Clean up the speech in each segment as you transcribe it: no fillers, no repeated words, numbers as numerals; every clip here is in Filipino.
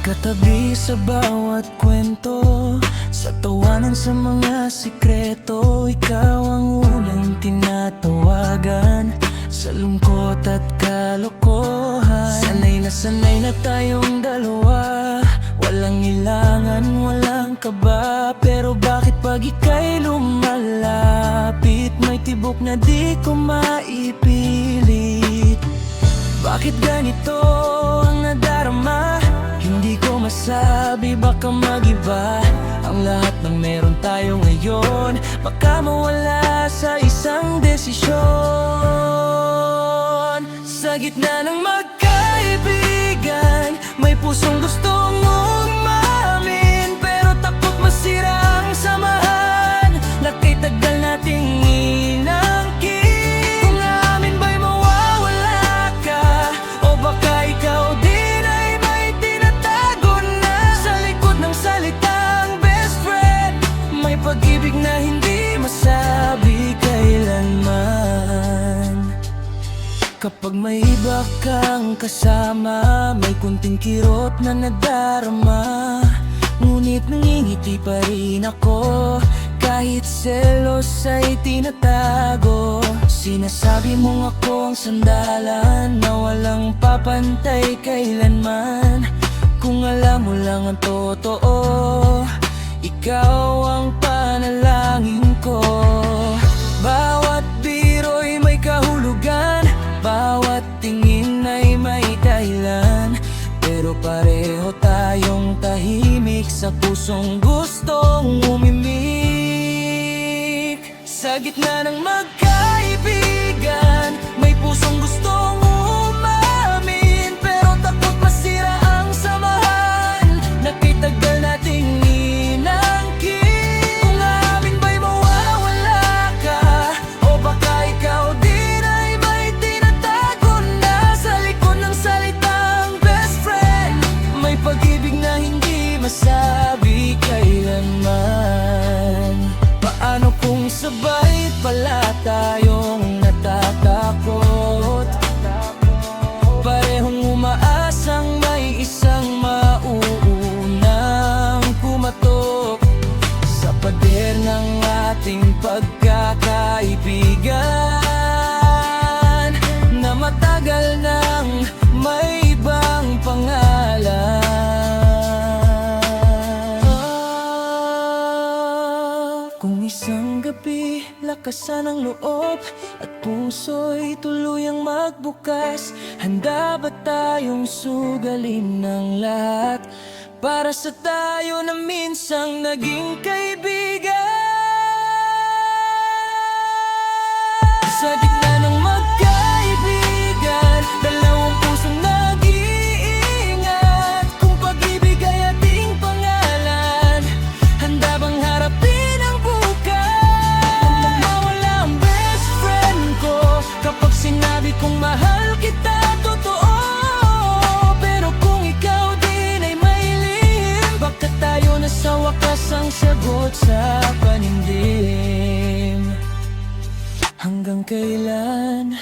Katabi sa bawat kwento, sa tawanan sa mga sikreto, ikaw ang unang tinatawagan sa lungkot at kalokohan. Sanay na tayong dalawa, walang ilangan, walang kaba. Pero bakit pag ika'y lumalapit, may tibok na di ko maipilit? Bakit ganito ang nadarama? Hindi ko masabi, baka mag-iba ang lahat ng meron tayo ngayon. Baka mawala sa isang desisyon. Sa gitna ng magkaibigan, may pusong gustong umamin, pero takot masira ang samahan na kay tagal nating inangkin. Kung amin ba'y mawawala ka, o baka ikaw din ay may tinatago na sa likod ng salitang best friend. May pag-ibig na hindi masabi kailanman. Kapag may iba kang kasama, may kunting kirot na nadarama, ngunit nangingiti pa rin ako, kahit selos ay tinatago. Sinasabi mong ako ang sandalan na walang papantay kailanman. Kung alam mo lang ang totoo, ikaw ang panalangin ko. Bawat biro'y may kahulugan, bawat tingin ay may dahilan, pero pareho tayong tahimik sa pusong gustong umimik. Sa gitna ng magkaibigan, may pusong gustong umamin, pero takot masira ang samahan na kay tagal nating inangkin. Kung amin ba'y mawawala ka, o baka ikaw din ay may tinatago na sa likod ng salitang best friend. May pag-ibig na hindi masabi kailanman. Paano kung sabay pala tayong natatakot, parehong umaasang may isang mauunang pumatok sa pader ng ating pagkakaibigan, na matagal nang may ibang pangalan. Kung isang gabi lakasan ang loob at puso'y tuluyang magbukas, handa ba tayong sugalin ng lahat para sa tayo na minsang naging kaibigan? Sa gitna ng magkaibigan, dalawang pusong nag-iingat. Kung pag-ibig ay ating pangalan, handa bang harapin ang bukas? Kung mawala ang best friend ko, kapag sinabi kong mahal kita totoo, pero kung ikaw din ay may lihim, baka tayo na sa wakas ang sagot sa panindim. Hanggang kailan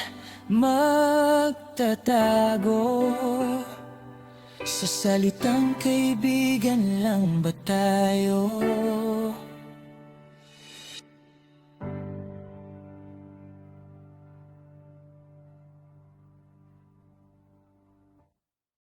magtatago? Sa salitang kaibigan lang ba tayo?